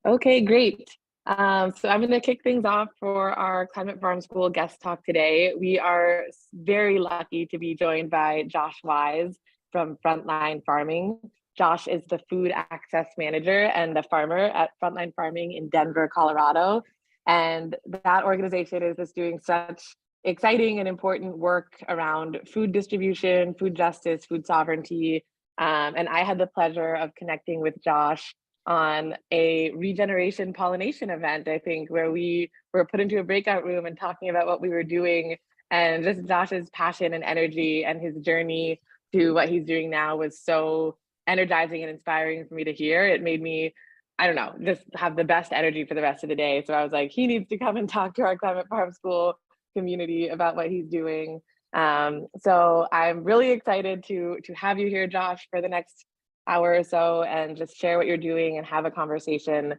Okay, great. So I'm going to kick things off for our Climate Farm School guest talk today. We are very lucky to be joined by Josh Wise from Frontline Farming. Josh is the food access manager and the farmer at Frontline Farming in Denver, Colorado. And that organization is just doing such exciting and important work around food distribution, food justice, food sovereignty. And I had the pleasure of connecting with Josh on a regeneration pollination event, I think, where we were put into a breakout room and talking about what we were doing. And just Josh's passion and energy and his journey to what he's doing now was so energizing and inspiring for me to hear. It made me, I don't know, just have the best energy for the rest of the day. So I was like, he needs to come and talk to our Climate Farm School community about what he's doing. So I'm really excited to have you here, Josh, for the next hour or so and just share what you're doing and have a conversation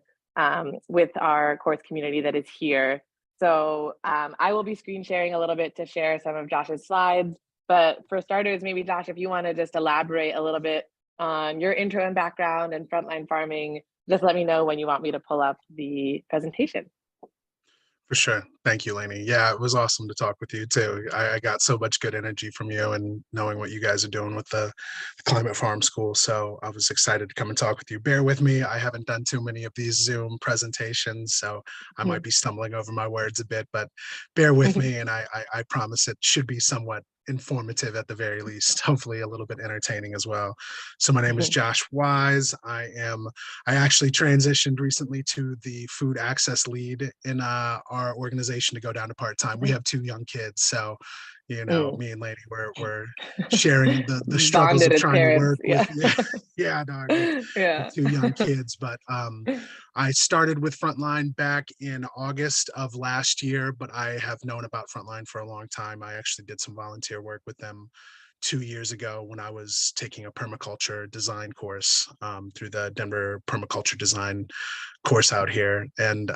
with our course community that is here. So I will be screen sharing a little bit to share some of Josh's slides. But for starters, maybe Josh, if you want to just elaborate a little bit on your intro and background and frontline farming, just let me know when you want me to pull up the presentation. For sure. Thank you, Lainey. Yeah, it was awesome to talk with you too. I got so much good energy from you and knowing what you guys are doing with the Climate Farm School. So I was excited to come and talk with you. Bear with me. I haven't done too many of these Zoom presentations, so I might be stumbling over my words a bit, but bear with me. And I promise it should be somewhat informative at the very least, hopefully a little bit entertaining as well. So my name is Josh Wise. I actually transitioned recently to the food access lead in our organization to go down to part-time. We have 2 young kids, so me and Lady, we're sharing the struggles Bonded of as trying to parents, work with yeah. yeah, no, with Yeah. 2 young kids. But I started with Frontline back in August of last year, but I have known about Frontline for a long time. I actually did some volunteer work with them 2 years ago when I was taking a permaculture design course through the Denver Permaculture Design course out here. And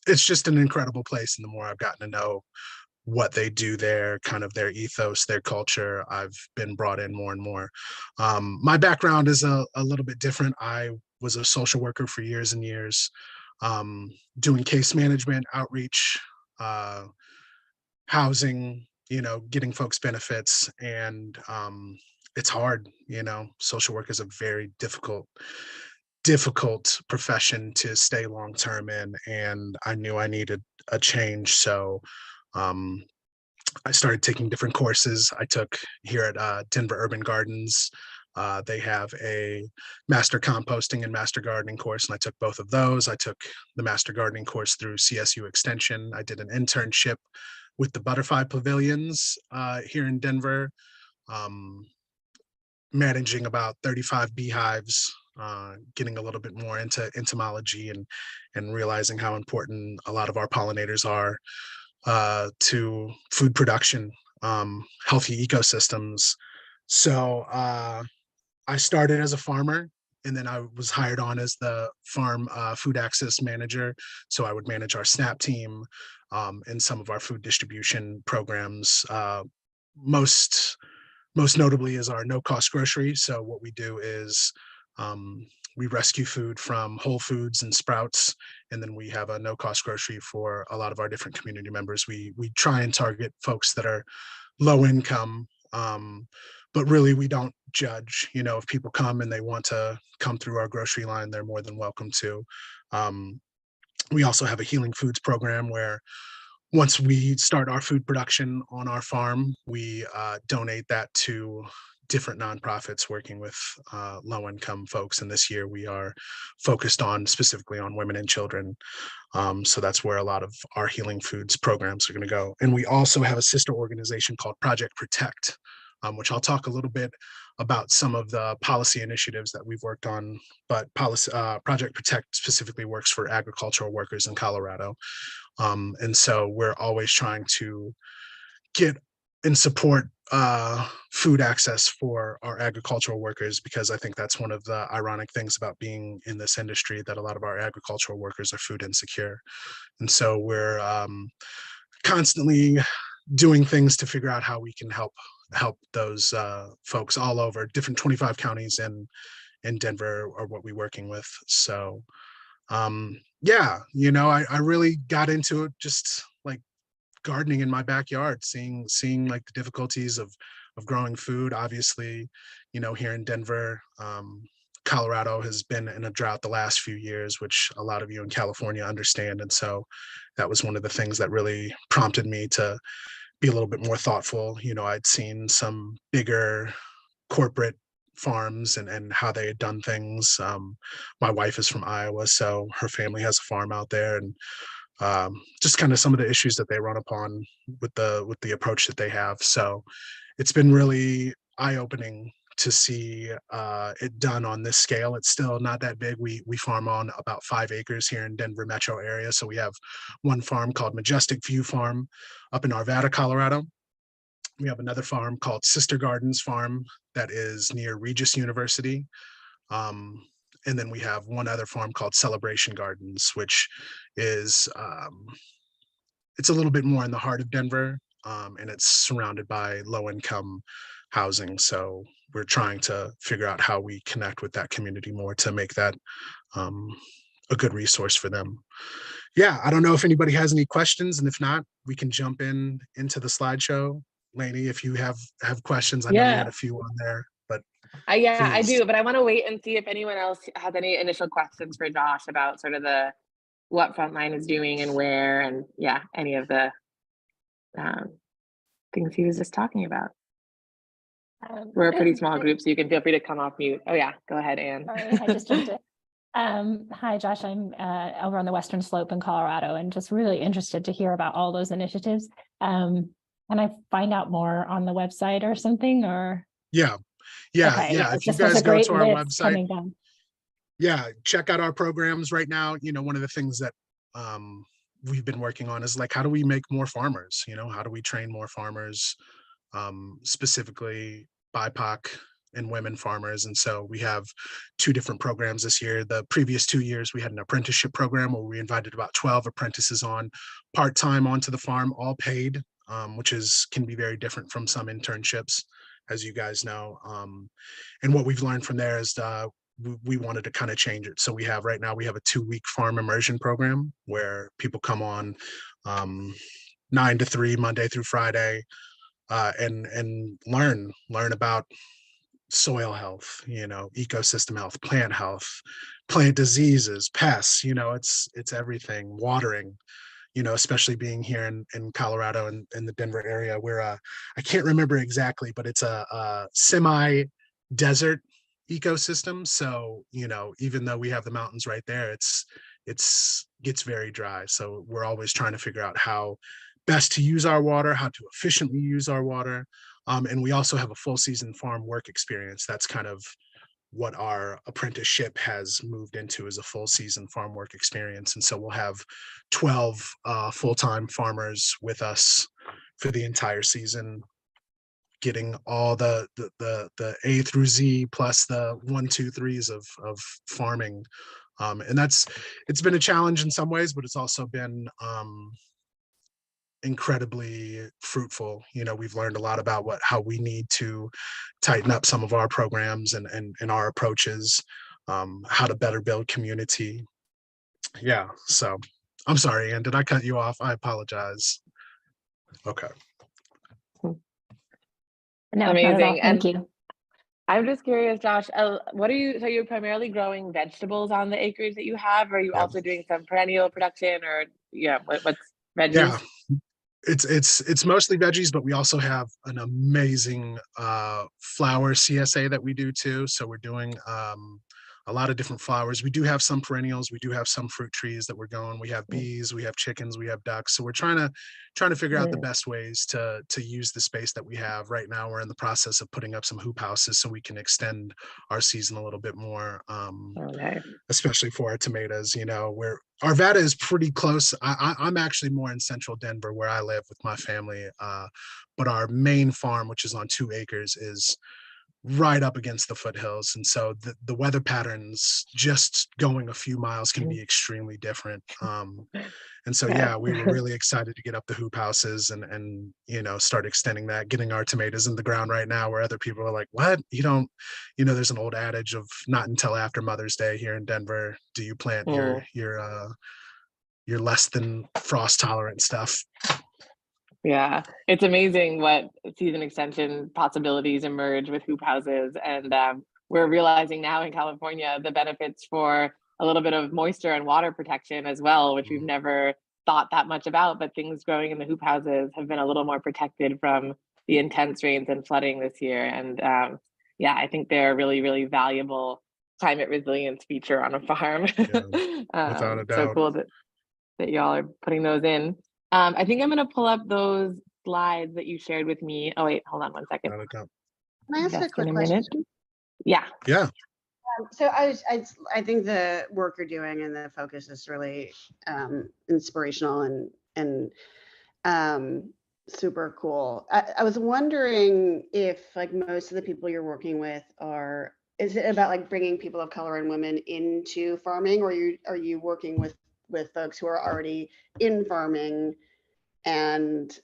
it's just an incredible place. And the more I've gotten to know what they do there, kind of their ethos, their culture, I've been brought in more and more. My background is a little bit different. I was a social worker for years and years, doing case management, outreach, uh, housing, getting folks benefits. And it's hard. Social work is a very difficult profession to stay long term in, and I knew I needed a change. So um, I started taking different courses. I took here at Denver Urban Gardens. They have a master composting and master gardening course, and I took both of those. I took the master gardening course through CSU Extension. I did an internship with the butterfly pavilions here in Denver, um, managing about 35 beehives, getting a little bit more into entomology and realizing how important a lot of our pollinators are to food production, healthy ecosystems. So I started as a farmer, and then I was hired on as the farm food access manager. So I would manage our SNAP team and some of our food distribution programs. Most most notably is our no cost grocery. So what we do is we rescue food from Whole Foods and Sprouts, and then we have a no cost grocery for a lot of our different community members. We try and target folks that are low income, but really we don't judge. If people come and they want to come through our grocery line, they're more than welcome to. Um, we also have a healing foods program where once we start our food production on our farm, we donate that to different nonprofits working with low-income folks. And this year we are focused on specifically on women and children. So that's where a lot of our healing foods programs are going to go. And we also have a sister organization called Project Protect, which I'll talk a little bit about some of the policy initiatives that we've worked on. But Project Protect specifically works for agricultural workers in Colorado. And so we're always trying to get and support food access for our agricultural workers, because I think that's one of the ironic things about being in this industry, that a lot of our agricultural workers are food insecure. And so we're constantly doing things to figure out how we can help those folks all over different 25 counties in Denver are what we're working with. So Yeah, I really got into it just like gardening in my backyard, seeing like the difficulties of growing food. Obviously, here in Denver, Colorado has been in a drought the last few years, which a lot of you in California understand. And so that was one of the things that really prompted me to be a little bit more thoughtful. I'd seen some bigger corporate farms and how they had done things. My wife is from Iowa, so her family has a farm out there, and just kind of some of the issues that they run upon with the approach that they have. So it's been really eye-opening to see it done on this scale. It's still not that big. We farm on about 5 acres here in Denver metro area. So we have one farm called Majestic View Farm up in Arvada, Colorado. We have another farm called Sister Gardens Farm that is near Regis University. Um, and then we have one other farm called Celebration Gardens, which is it's a little bit more in the heart of Denver, and it's surrounded by low-income housing. So we're trying to figure out how we connect with that community more to make that um, a good resource for them. Yeah, I don't know if anybody has any questions, and if not, we can jump into the slideshow. Lainey, if you have questions, I know you had Yeah. a few on there, but Yeah, I please. do, but I want to wait and see if anyone else has any initial questions for Josh about sort of the what Frontline is doing and where, and yeah, any of the um, things he was just talking about. We're a pretty small group, so you can feel free to come off mute. Oh yeah, go ahead, Anne. Sorry, I just jumped in. Hi, Josh. I'm over on the Western Slope in Colorado, and just really interested to hear about all those initiatives. Can I find out more on the website or something? Or Yeah, okay, yeah. If you this was guys a go great to our list website, coming down. yeah, check out our programs right now. One of the things that we've been working on is like, how do we make more farmers? How do we train more farmers, specifically BIPOC and women farmers? And so we have 2 different programs this year. The previous 2 years, we had an apprenticeship program where we invited about 12 apprentices on part-time onto the farm, all paid, which can be very different from some internships, as you guys know. And what we've learned from there is we wanted to kind of change it. So right now we have a 2-week farm immersion program where people come on 9 to 3, Monday through Friday, and learn about soil health, ecosystem health, plant diseases, pests. It's everything. Watering, especially being here in Colorado and in the Denver area, where I can't remember exactly, but it's a semi-desert ecosystem. So, even though we have the mountains right there, it's gets very dry. So we're always trying to figure out how best to use our water, how to efficiently use our water. And we also have a full season farm work experience. That's kind of what our apprenticeship has moved into, is a full season farm work experience. And so we'll have 12 full-time farmers with us for the entire season, getting all the A through Z plus the 1, 2, 3s of farming. And it's been a challenge in some ways, but it's also been incredibly fruitful. We've learned a lot about how we need to tighten up some of our programs and our approaches, how to better build community. Yeah, so I'm sorry, Ann, did I cut you off? I apologize. Okay. No, Amazing. not at all. Thank And you. I'm just curious, Josh, so you're primarily growing vegetables on the acreage that you have, or are you Yeah. also doing some perennial production, or what's veggies? Yeah, it's mostly veggies, but we also have an amazing flower CSA that we do too. So we're doing a lot of different flowers. We do have some perennials. We do have some fruit trees that we're going. We have bees, we have chickens, we have ducks. So we're trying to figure out the best ways to use the space that we have. Right now, we're in the process of putting up some hoop houses so we can extend our season a little bit more. Okay. Especially for our tomatoes, where Arvada is pretty close. I'm actually more in central Denver where I live with my family, but our main farm, which is on 2 acres, is right up against the foothills. And so the weather patterns just going a few miles can be extremely different. And so, Yeah. yeah, we were really excited to get up the hoop houses and, start extending that, getting our tomatoes in the ground right now where other people are like, what? You don't, there's an old adage of not until after Mother's Day here in Denver do you plant your less than frost tolerant stuff. Yeah, it's amazing what season extension possibilities emerge with hoop houses. And we're realizing now in California the benefits for a little bit of moisture and water protection as well, which we've never thought that much about. But things growing in the hoop houses have been a little more protected from the intense rains and flooding this year. And yeah, I think they're a really, really valuable climate resilience feature on a farm. Yeah, without a So doubt. cool that y'all are putting those in. I think I'm going to pull up those slides that you shared with me. Oh, wait, hold on one second. Without a doubt. Can I ask a Just in quick a question? minute. Yeah. Yeah. So I think the work you're doing and the focus is really inspirational and super cool. I was wondering if like most of the people you're working with is it about like bringing people of color and women into farming, or are you working with folks who are already in farming and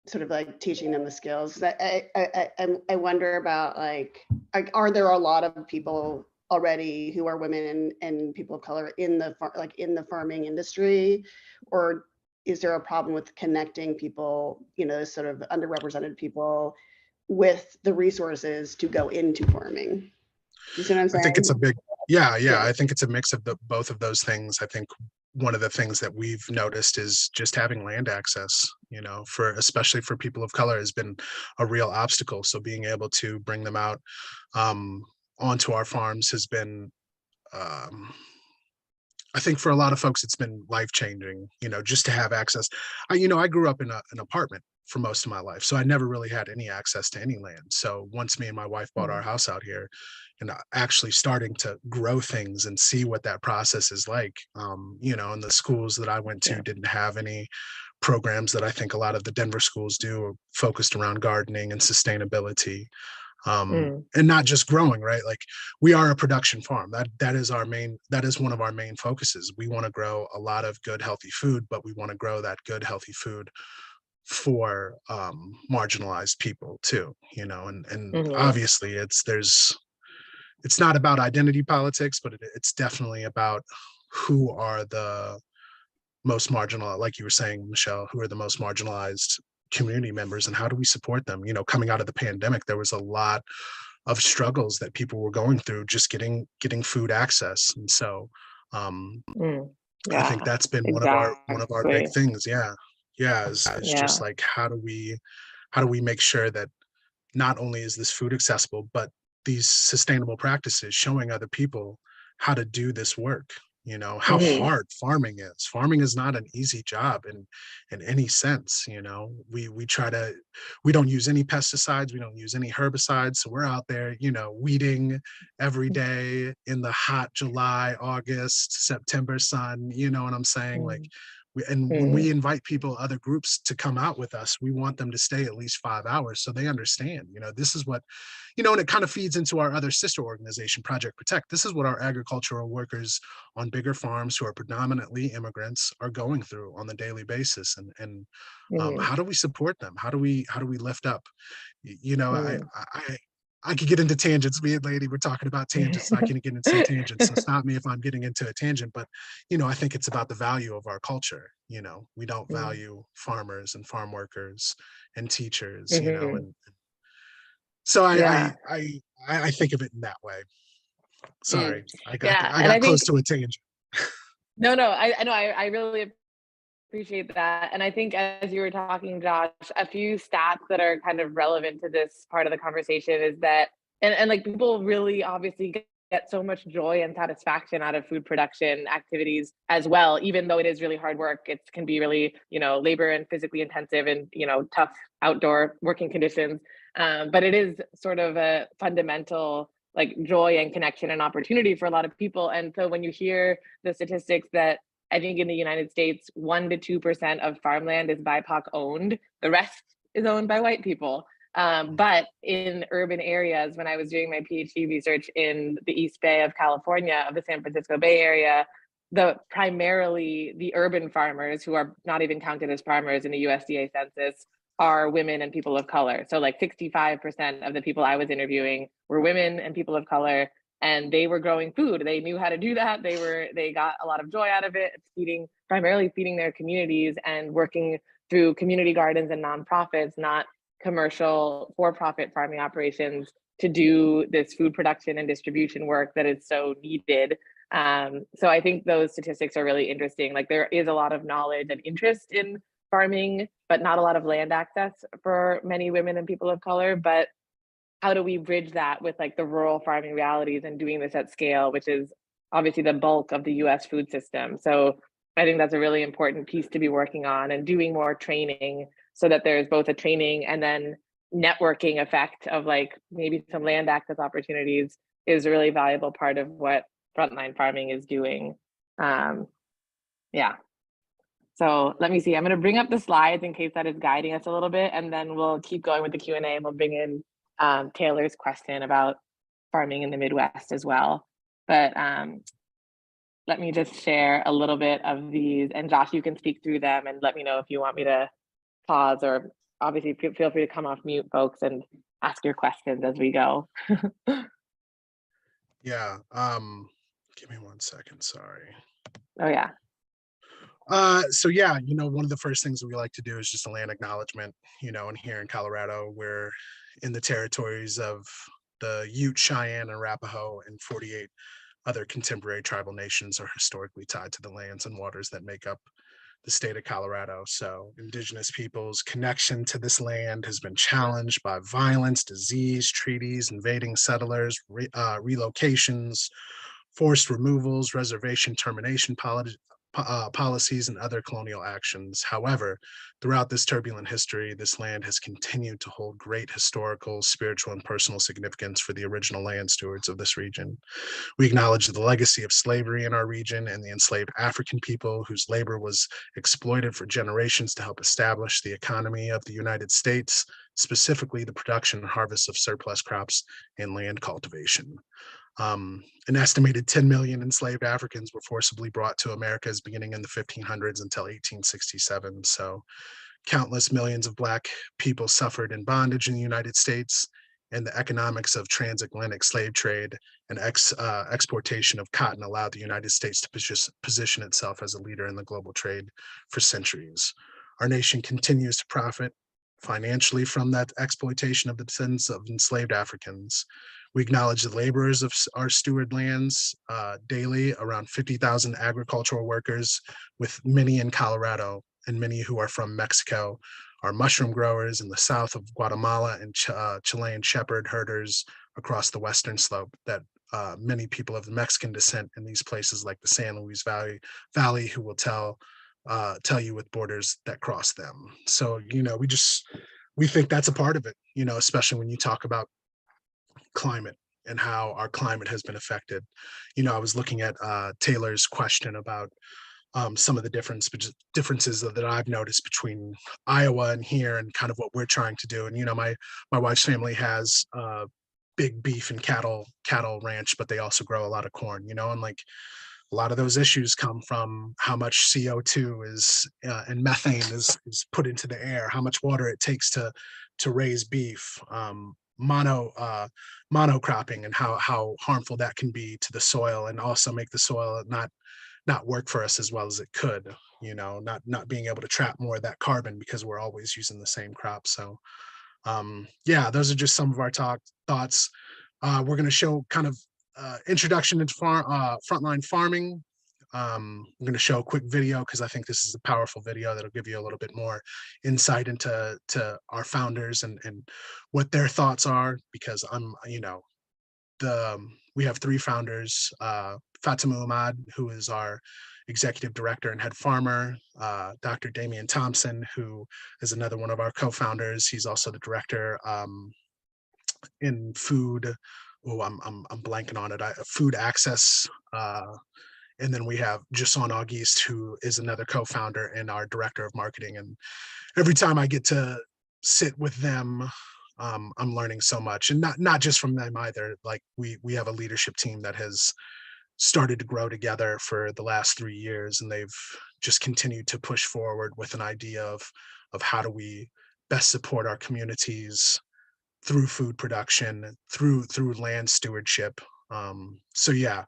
sort of like teaching them the skills? I wonder about like, are there a lot of people already who are women and people of color in the farming industry, or is there a problem with connecting people, sort of underrepresented people with the resources to go into farming? You see what I'm saying? I think it's a big, yeah. Yeah. I think it's a mix of both of those things. I think one of the things that we've noticed is just having land access, especially for people of color has been a real obstacle. So being able to bring them out onto our farms has been, I think for a lot of folks, it's been life-changing, just to have access. I grew up in an apartment for most of my life, so I never really had any access to any land. So once me and my wife bought our house out here and actually starting to grow things and see what that process is like, and the schools that I went to didn't have any programs that I think a lot of the Denver schools do, focused around gardening and sustainability. And not just growing, right? Like we are a production farm. That is one of our main focuses. We want to grow a lot of good, healthy food, but we want to grow that good, healthy food for marginalized people too, and obviously it's not about identity politics, but it's definitely about who are the most marginal, like you were saying, Michelle, who are the most marginalized community members and how do we support them? Coming out of the pandemic, there was a lot of struggles that people were going through just getting food access. And so I think that's been one of our big things. Is just like how do we make sure that not only is this food accessible, but these sustainable practices showing other people how to do this work, how hard farming is. Farming is not an easy job in any sense. We don't use any pesticides, we don't use any herbicides. So we're out there, weeding every day in the hot July, August, September sun, you know what I'm saying? Like, when we invite people, other groups to come out with us, we want them to stay at least 5 hours so they understand, this is what, and it kind of feeds into our other sister organization, Project Protect. This is what our agricultural workers on bigger farms who are predominantly immigrants are going through on the daily basis. And how do we support them? How do we lift up? I could get into tangents. Me and Lady, we're talking about tangents. I can get into some tangents. So stop me if I'm getting into a tangent. But, I think it's about the value of our culture. We don't value farmers and farm workers and teachers, and so I think of it in that way. Sorry, I got close to a tangent. No, I know. I really appreciate that. And I think as you were talking, Josh, a few stats that are kind of relevant to this part of the conversation is that, and like people really obviously get so much joy and satisfaction out of food production activities as well, even though it is really hard work. It can be really, labor and physically intensive and, tough outdoor working conditions. But it is sort of a fundamental like joy and connection and opportunity for a lot of people. And so when you hear the statistics that I think in the United States, 1% to 2% of farmland is BIPOC owned. The rest is owned by white people. But in urban areas, when I was doing my PhD research in the East Bay of California, of the San Francisco Bay Area, primarily the urban farmers, who are not even counted as farmers in the USDA census, are women and people of color. So like 65% of the people I was interviewing were women and people of color, and they were growing food. They knew how to do that. They got a lot of joy out of it, primarily feeding their communities and working through community gardens and nonprofits, not commercial for-profit farming operations, to do this food production and distribution work that is so needed. So I think those statistics are really interesting. Like, there is a lot of knowledge and interest in farming, but not a lot of land access for many women and people of color. But how do we bridge that with like the rural farming realities and doing this at scale, which is obviously the bulk of the US food system? So I think that's a really important piece to be working on, and doing more training so that there's both a training and then networking effect of like maybe some land access opportunities is a really valuable part of what Frontline Farming is doing. Yeah. So let me see, I'm going to bring up the slides in case that is guiding us a little bit, and then we'll keep going with the Q&A, and we'll bring in Taylor's question about farming in the Midwest as well. But let me just share a little bit of these, and Josh, you can speak through them and let me know if you want me to pause, or obviously feel free to come off mute, folks, and ask your questions as we go. Yeah, give me 1 second, sorry. Oh yeah. So yeah, one of the first things that we like to do is just a land acknowledgement, and here in Colorado, we're in the territories of the Ute, Cheyenne, and Arapaho, and 48 other contemporary tribal nations are historically tied to the lands and waters that make up the state of Colorado. So indigenous peoples' connection to this land has been challenged by violence, disease, treaties, invading settlers, relocations, forced removals, reservation termination policies, and other colonial actions. However, throughout this turbulent history, this land has continued to hold great historical, spiritual, and personal significance for the original land stewards of this region. We acknowledge the legacy of slavery in our region and the enslaved African people whose labor was exploited for generations to help establish the economy of the United States, specifically the production and harvest of surplus crops and land cultivation. An estimated 10 million enslaved Africans were forcibly brought to Americas beginning in the 1500s until 1867. So countless millions of Black people suffered in bondage in the United States, and the economics of transatlantic slave trade and exportation of cotton allowed the United States to position itself as a leader in the global trade for centuries. Our nation continues to profit financially from that exploitation of the descendants of enslaved Africans. We acknowledge the laborers of our steward lands daily, around 50,000 agricultural workers, with many in Colorado and many who are from Mexico, our mushroom growers in the south of Guatemala, and Chilean shepherd herders across the western slope, that many people of the Mexican descent in these places like the San Luis Valley who will tell you with borders that cross them. So, we think that's a part of it, especially when you talk about climate and how our climate has been affected. I was looking at Taylor's question about some of the differences that I've noticed between Iowa and here, and kind of what we're trying to do. And my wife's family has big beef and cattle ranch, but they also grow a lot of corn. And like a lot of those issues come from how much CO2 is and methane is put into the air, how much water it takes to raise beef, monocropping, and how harmful that can be to the soil, and also make the soil not work for us as well as it could, not being able to trap more of that carbon because we're always using the same crop. So yeah, those are just some of our thoughts. We're going to show kind of introduction into frontline farming. I'm going to show a quick video because I think this is a powerful video that'll give you a little bit more insight into our founders and what their thoughts are, because we have three founders, Fatima Ahmad, who is our executive director and head farmer, Dr. Damian Thompson, who is another one of our co-founders. He's also the director in food. Oh, I'm blanking on it. Food access. And then we have Jason Auguste, who is another co-founder and our director of marketing. And every time I get to sit with them I'm learning so much, and not just from them either. Like we have a leadership team that has started to grow together for the last 3 years, and they've just continued to push forward with an idea of how do we best support our communities through food production, through land stewardship. So yeah,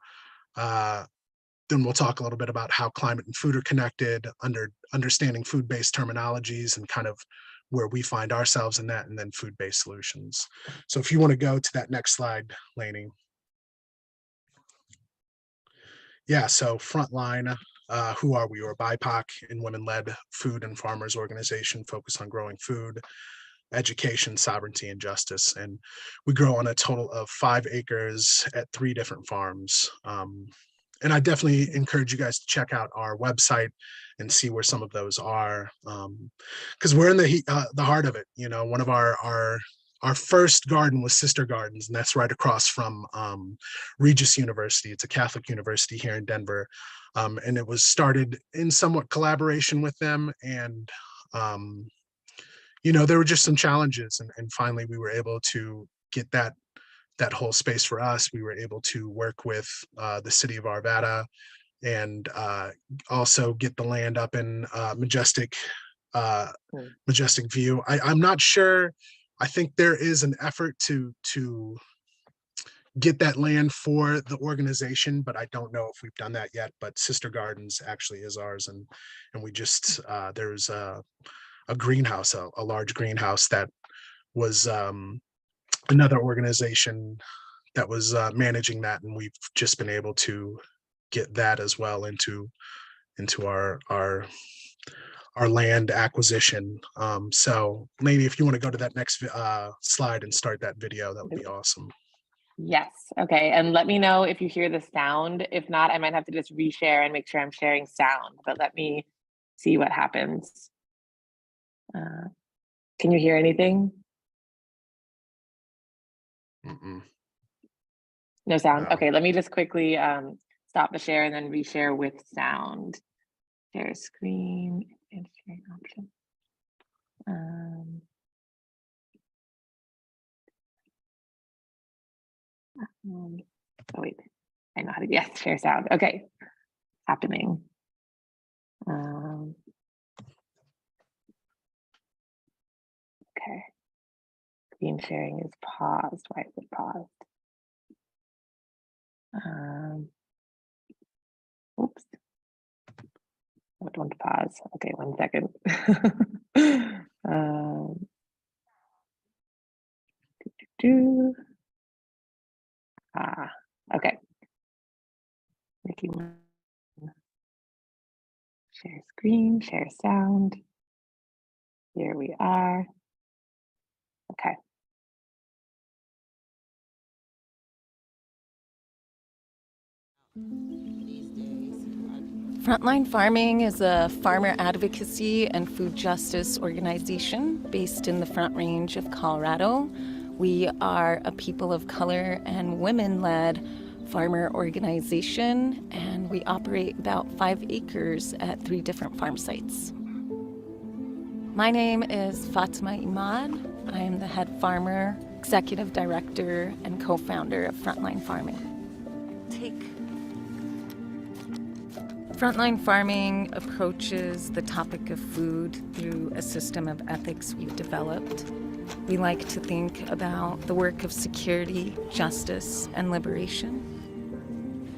then we'll talk a little bit about how climate and food are connected, understanding food-based terminologies and kind of where we find ourselves in that, and then food-based solutions. So if you want to go to that next slide, Lainey. Yeah, so Frontline, who are we? We're a BIPOC and women-led food and farmers organization focused on growing food, education, sovereignty, and justice. And we grow on a total of 5 acres at 3 different farms. And I definitely encourage you guys to check out our website and see where some of those are, because we're in the heart of it. You know, one of our first garden was Sister Gardens, and that's right across from Regis University. It's a Catholic university here in Denver, and it was started in somewhat collaboration with them. And you know, there were just some challenges, and finally we were able to get that whole space for us. We were able to work with the city of Arvada and also get the land up in Majestic View. I'm not sure. I think there is an effort to get that land for the organization, but I don't know if we've done that yet. But Sister Gardens actually is ours, and we just there's a greenhouse, a large greenhouse that was another organization that was managing that, and we've just been able to get that as well into our land acquisition. So Lainey, if you want to go to that next slide and start that video, that would be awesome. Yes. Okay. And let me know if you hear the sound. If not, I might have to just reshare and make sure I'm sharing sound, but let me see what happens. Can you hear anything? No sound. No. Okay, let me just quickly stop the share and then reshare with sound. Share screen and sharing option. Oh wait, I know how to, yes, share sound. Okay, happening. Okay, screen sharing is paused. Why is it paused? Oops. I don't want to pause. Okay, 1 second. Okay. Making share screen, share sound. Here we are. Okay. Frontline Farming is a farmer advocacy and food justice organization based in the Front Range of Colorado. We are a people of color and women-led farmer organization, and we operate about 5 acres at 3 different farm sites. My name is Fatima Imad. I am the head farmer, executive director, and co-founder of Frontline Farming. Frontline Farming approaches the topic of food through a system of ethics we've developed. We like to think about the work of security, justice, and liberation.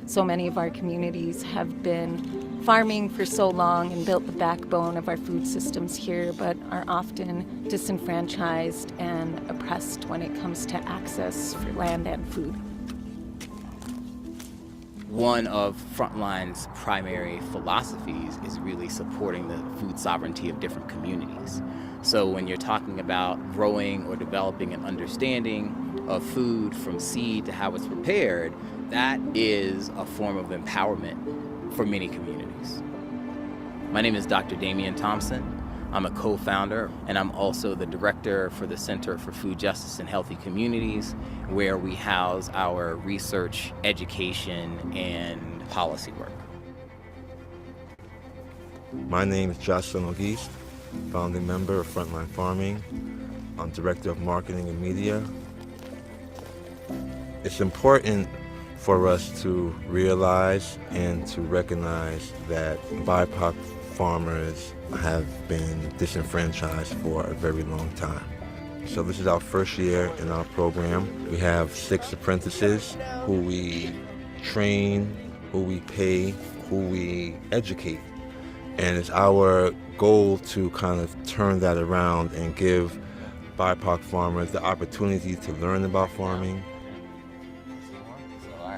So many of our communities have been farming for so long and built the backbone of our food systems here, but are often disenfranchised and oppressed when it comes to access for land and food. One of Frontline's primary philosophies is really supporting the food sovereignty of different communities. So when you're talking about growing or developing an understanding of food from seed to how it's prepared, that is a form of empowerment for many communities. My name is Dr. Damian Thompson. I'm a co-founder, and I'm also the director for the Center for Food Justice and Healthy Communities, where we house our research, education, and policy work. My name is Jocelyn Auguste, founding member of Frontline Farming. I'm Director of Marketing and Media. It's important for us to realize and to recognize that BIPOC farmers have been disenfranchised for a very long time. So this is our first year in our program. We have 6 apprentices who we train, who we pay, who we educate. And it's our goal to kind of turn that around and give BIPOC farmers the opportunity to learn about farming.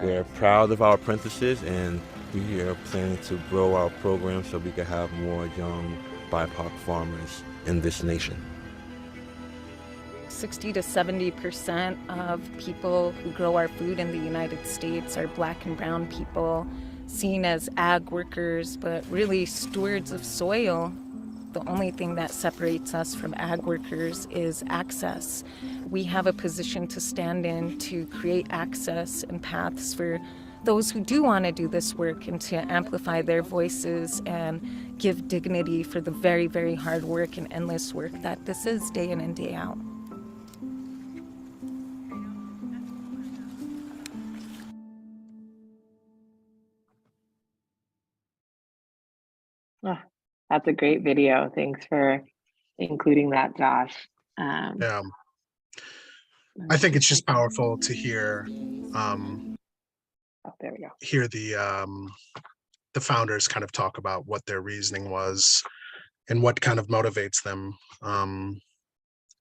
We're proud of our apprentices, and we are planning to grow our program so we can have more young BIPOC farmers in this nation. 60 to 70% of people who grow our food in the United States are Black and brown people, seen as ag workers, but really stewards of soil. The only thing that separates us from ag workers is access. We have a position to stand in to create access and paths for those who do want to do this work and to amplify their voices and give dignity for the very, very hard work and endless work that this is day in and day out. Oh, that's a great video. Thanks for including that, Josh. Yeah. I think it's just powerful to hear oh, there we go. hear the founders kind of talk about what their reasoning was and what kind of motivates them.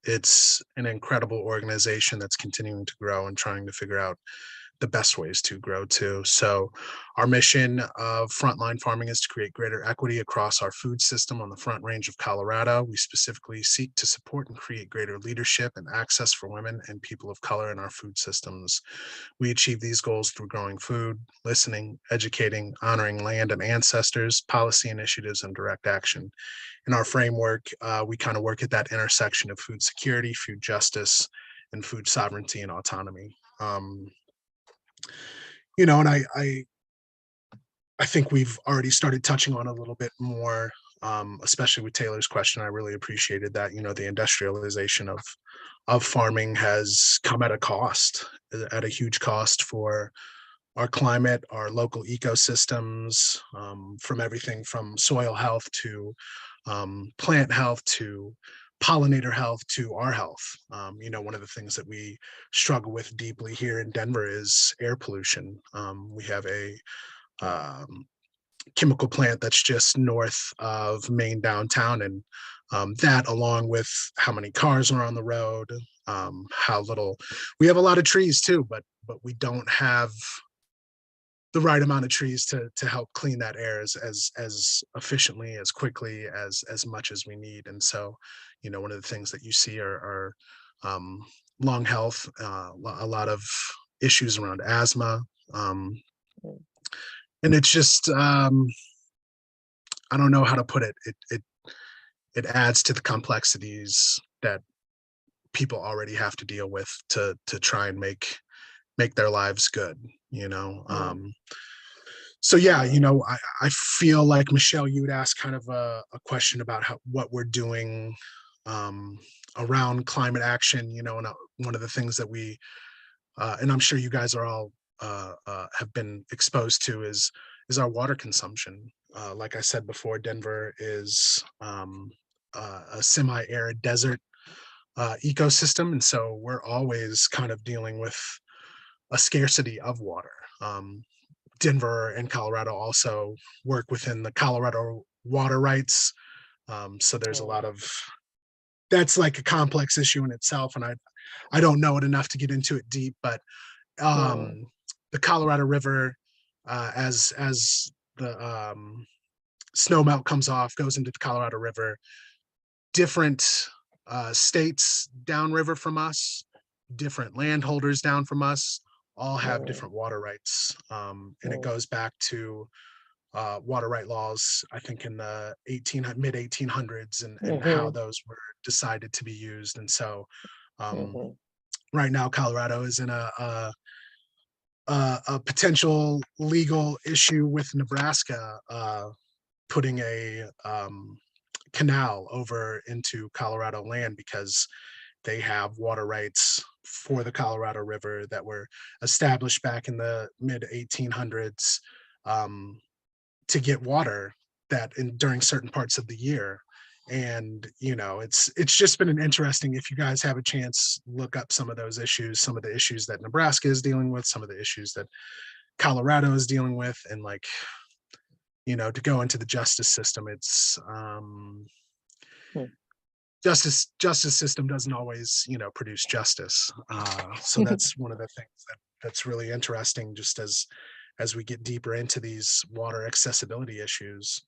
It's an incredible organization that's continuing to grow and trying to figure out the best ways to grow too. So our mission of Frontline Farming is to create greater equity across our food system on the Front Range of Colorado. We specifically seek to support and create greater leadership and access for women and people of color in our food systems. We achieve these goals through growing food, listening, educating, honoring land and ancestors, policy initiatives, and direct action. In our framework, we kind of work at that intersection of food security, food justice, and food sovereignty and autonomy. You know, and I think we've already started touching on a little bit more, especially with Taylor's question. I really appreciated that. You know, the industrialization of farming has come at a cost, at a huge cost for our climate, our local ecosystems, from everything from soil health to plant health to pollinator health to our health. You know, one of the things that we struggle with deeply here in Denver is air pollution. We have a chemical plant that's just north of Maine downtown, and that, along with how many cars are on the road, how little, we have a lot of trees too, but we don't have the right amount of trees to help clean that air as efficiently, as quickly, as much as we need. And so, you know, one of the things that you see are lung health, a lot of issues around asthma, and it's just I don't know how to put it. It adds to the complexities that people already have to deal with to try and make their lives good, you know. So yeah, you know, I feel like, Michelle, you would ask kind of a question about what we're doing around climate action, you know, and one of the things that we and I'm sure you guys are all have been exposed to is our water consumption. Like I said before, Denver is a semi-arid desert ecosystem, and so we're always kind of dealing with a scarcity of water. Denver and Colorado also work within the Colorado water rights. So there's a lot of, that's like a complex issue in itself. And I don't know it enough to get into it deep, but the Colorado River, as the snow melt comes off, goes into the Colorado River, different states downriver from us, different landholders down from us, all have different water rights. And it goes back to water right laws, I think in the mid 1800s, and how those were decided to be used. And so right now, Colorado is in a potential legal issue with Nebraska, putting a canal over into Colorado land, because they have water rights for the Colorado River that were established back in the mid 1800s to get water during certain parts of the year. And it's just been an interesting, if you guys have a chance, look up some of those issues, some of the issues that Nebraska is dealing with, some of the issues that Colorado is dealing with, and to go into the justice system, it's justice system doesn't always produce justice. So that's one of the things that's really interesting, just as we get deeper into these water accessibility issues,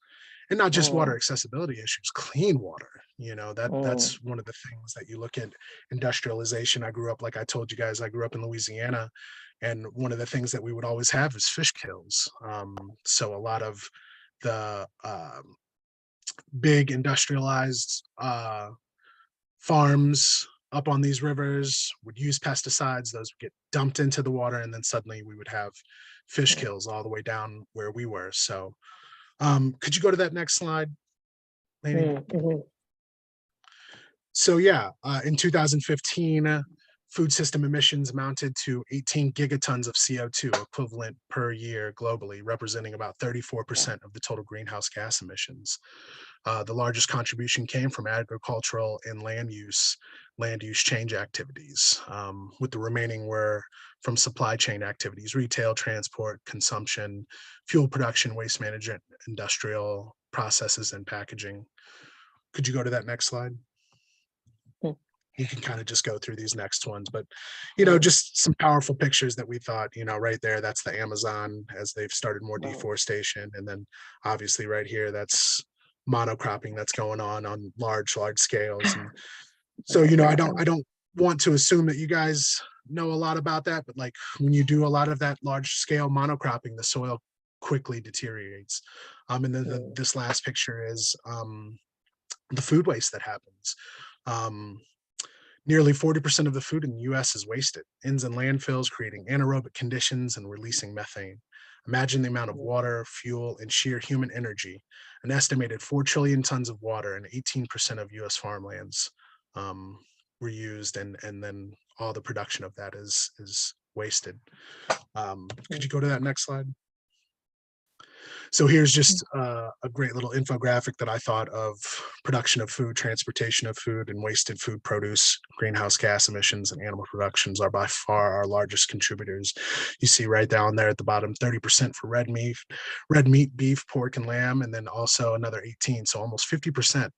and not just water accessibility issues, clean water. That's one of the things that you look at industrialization. I grew up, like I told you guys, I grew up in Louisiana, and one of the things that we would always have is fish kills. So a lot of the big industrialized farms up on these rivers would use pesticides. Those would get dumped into the water, and then suddenly we would have fish kills all the way down where we were. So could you go to that next slide, maybe? So yeah, in 2015, food system emissions amounted to 18 gigatons of CO2 equivalent per year globally, representing about 34% of the total greenhouse gas emissions. The largest contribution came from agricultural and land use change activities, with the remaining were from supply chain activities: retail, transport, consumption, fuel production, waste management, industrial processes, and packaging. Could you go to that next slide? You can kind of just go through these next ones, but just some powerful pictures that we thought, right there, that's the Amazon as they've started more deforestation. And then obviously right here, that's monocropping that's going on large scales. And so, I don't want to assume that you guys know a lot about that, but like when you do a lot of that large scale monocropping, the soil quickly deteriorates. And then this last picture is the food waste that happens. Nearly 40% of the food in the US is wasted, ends in landfills, creating anaerobic conditions and releasing methane. Imagine the amount of water, fuel, and sheer human energy. An estimated 4 trillion tons of water and 18% of US farmlands were used, and then all the production of that is wasted. Could you go to that next slide? So here's just a great little infographic that I thought of: production of food, transportation of food, and wasted food produce. Greenhouse gas emissions and animal productions are by far our largest contributors. You see right down there at the bottom, 30% for red meat, beef, pork, and lamb, and then also another 18, so almost 50%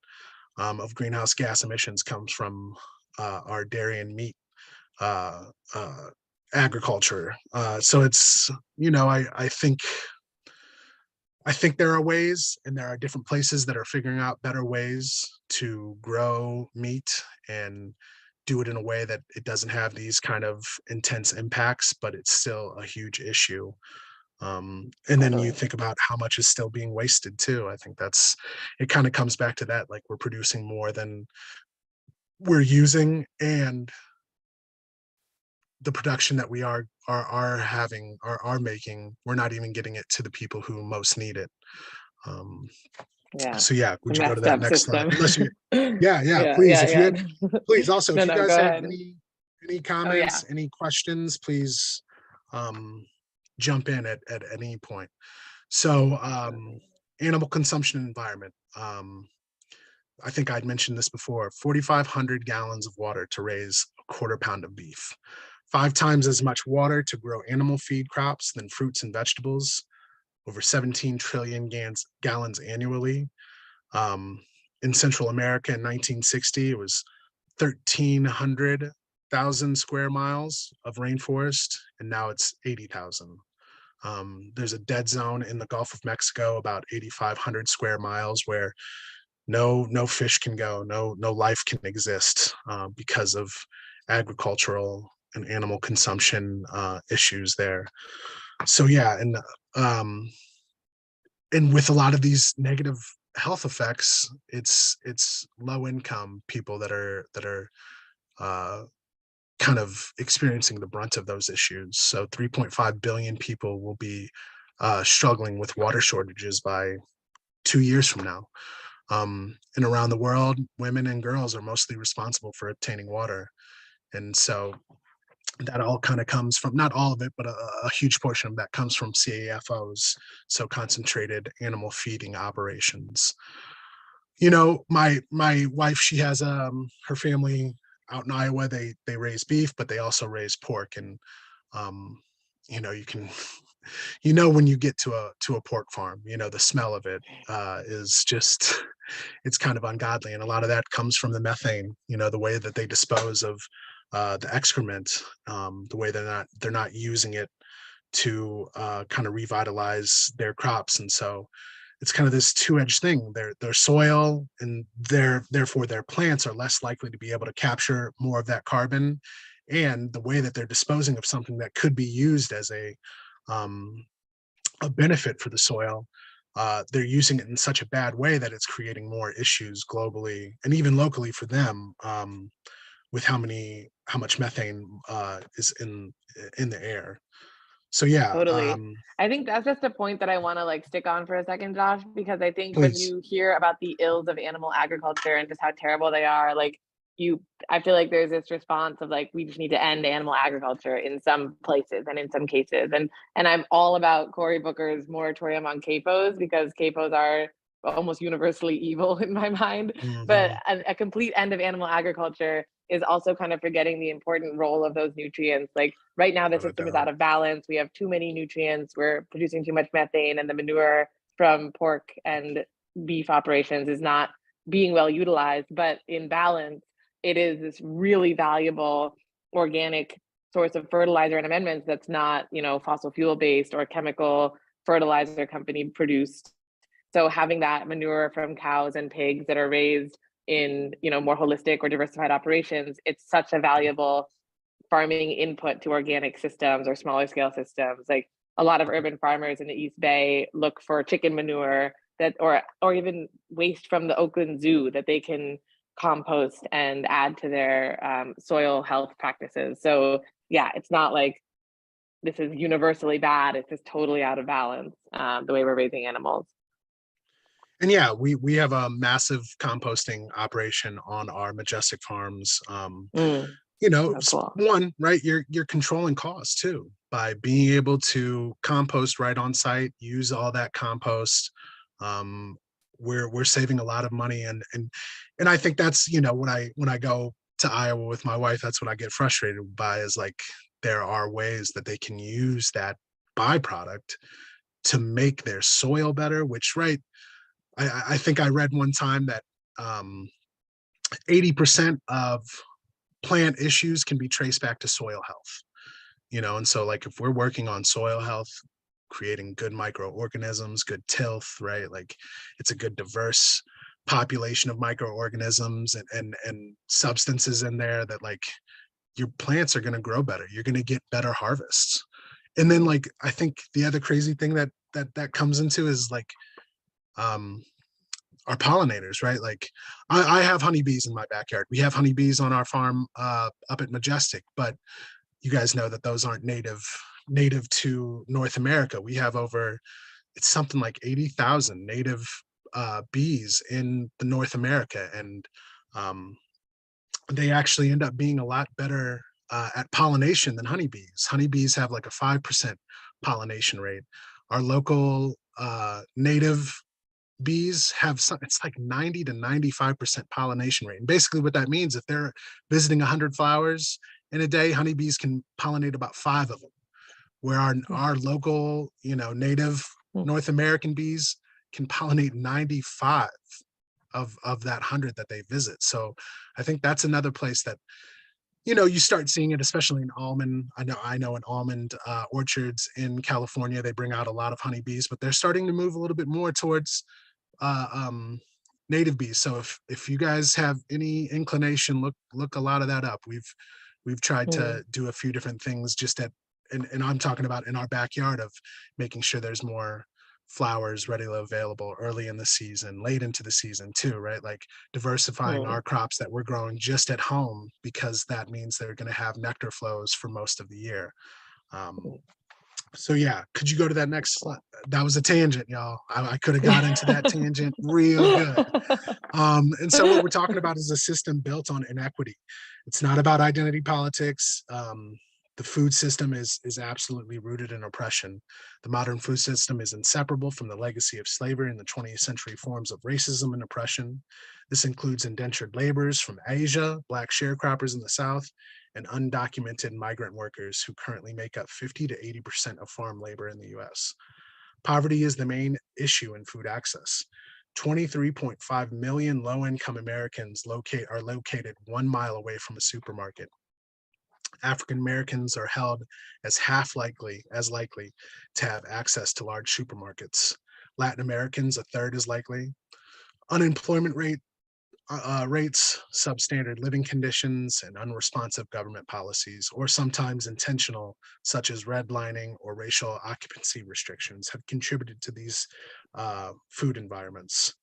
of greenhouse gas emissions comes from our dairy and meat agriculture. So it's, I think there are ways, and there are different places that are figuring out better ways to grow meat and do it in a way that it doesn't have these kind of intense impacts, but it's still a huge issue. And then you think about how much is still being wasted too. I think it kind of comes back to that, like we're producing more than we're using, and the production that we are making, we're not even getting it to the people who most need it. So yeah, would you go to that next slide? Unless you, please, if you had, please also, if you guys have any comments, any questions, please jump in at any point. So animal consumption environment. I think I'd mentioned this before: 4,500 gallons of water to raise a quarter pound of beef. 5 times as much water to grow animal feed crops than fruits and vegetables. Over 17 trillion gallons annually. In Central America in 1960, it was 1,300,000 square miles of rainforest, and now it's 80,000. There's a dead zone in the Gulf of Mexico, about 8,500 square miles, where no fish can go, no life can exist because of agricultural and animal consumption issues there. So yeah, and with a lot of these negative health effects, it's low income people that are kind of experiencing the brunt of those issues. So 3.5 billion people will be struggling with water shortages by 2 years from now. And around the world, women and girls are mostly responsible for obtaining water. And so that all kind of comes from, not all of it, but a huge portion of that comes from CAFOs, so concentrated animal feeding operations. You know, my wife, she has her family out in Iowa. They raise beef, but they also raise pork. And um, you know, you can you know, when you get to a pork farm, you know, the smell of it is just it's kind of ungodly. And a lot of that comes from the methane, you know, the way that they dispose of the excrement, the way they're not using it to kind of revitalize their crops. And so it's kind of this two-edged thing. Their soil and therefore their plants are less likely to be able to capture more of that carbon. And the way that they're disposing of something that could be used as um, a benefit for the soil, they're using it in such a bad way that it's creating more issues globally and even locally for them, with how much methane is in the air. So yeah, Totally. I think that's just a point that I want to like stick on for a second, Josh, because I think when please. you hear about the ills of animal agriculture and just how terrible they are, like I feel like there's this response of like, we just need to end animal agriculture in some places and in some cases. And I'm all about Cory Booker's moratorium on CAFOs because CAFOs are almost universally evil in my mind. But Mhm. a complete end of animal agriculture is also kind of forgetting the important role of those nutrients. Like right now, the Without a system is doubt. out of balance. We have too many nutrients. We're producing too much methane, and the manure from pork and beef operations is not being well utilized. But in balance, it is this really valuable organic source of fertilizer and amendments that's not, you know, fossil fuel based or chemical fertilizer company produced. So having that manure from cows and pigs that are raised in, you know, more holistic or diversified operations, it's such a valuable farming input to organic systems or smaller scale systems. Like a lot of urban farmers in the East Bay look for chicken manure that or even waste from the Oakland Zoo that they can compost and add to their soil health practices. So yeah, it's not like this is universally bad. It's just totally out of balance, the way we're raising animals. And yeah, we have a massive composting operation on our Majestic farms. Mm, You know, oh, cool. one, right, you're controlling costs too by being able to compost right on site, use all that compost. Um, we're saving a lot of money, and I think that's, you know, when I go to Iowa with my wife, that's what I get frustrated by is like there are ways that they can use that byproduct to make their soil better, which, right, I think I read one time that 80% of plant issues can be traced back to soil health, you know. And so like if we're working on soil health, creating good microorganisms, good tilth, right, like it's a good diverse population of microorganisms and substances in there that like your plants are going to grow better, you're going to get better harvests. And then like I think the other crazy thing that comes into is like um our pollinators, right? Like I have honeybees in my backyard. We have honeybees on our farm up at Majestic, but you guys know that those aren't native to North America. We have over, it's something like 80,000 native bees in the North America. And um, they actually end up being a lot better at pollination than honeybees. Honeybees have like a 5% pollination rate. Our local native bees have some, it's like 90 to 95% pollination rate. And basically what that means, if they're visiting 100 flowers in a day, honeybees can pollinate about 5 of them, where our local, you know, native North American bees can pollinate 95 of that 100 that they visit. So I think that's another place that, you know, you start seeing it, especially in almond. I know in almond orchards in California, they bring out a lot of honeybees, but they're starting to move a little bit more towards uh, um, native bees. So if you guys have any inclination, look a lot of that up. We've tried to do a few different things just at, and I'm talking about in our backyard, of making sure there's more flowers readily available early in the season, late into the season too, right? Like diversifying our crops that we're growing just at home, because that means they're going to have nectar flows for most of the year. So yeah, could you go to that next slide? That was a tangent, y'all. I could have got into that tangent real good. And so what we're talking about is a system built on inequity. It's not about identity politics. The food system is absolutely rooted in oppression. The modern food system is inseparable from the legacy of slavery and the 20th century forms of racism and oppression. This includes indentured laborers from Asia, Black sharecroppers in the South, and undocumented migrant workers who currently make up 50 to 80% of farm labor in the US. Poverty is the main issue in food access. 23.5 million low-income Americans are located 1 mile away from a supermarket. African Americans are held as as likely to have access to large supermarkets. Latin Americans, a third as likely. Unemployment rates, substandard living conditions, and unresponsive government policies, or sometimes intentional, such as redlining or racial occupancy restrictions, have contributed to these food environments.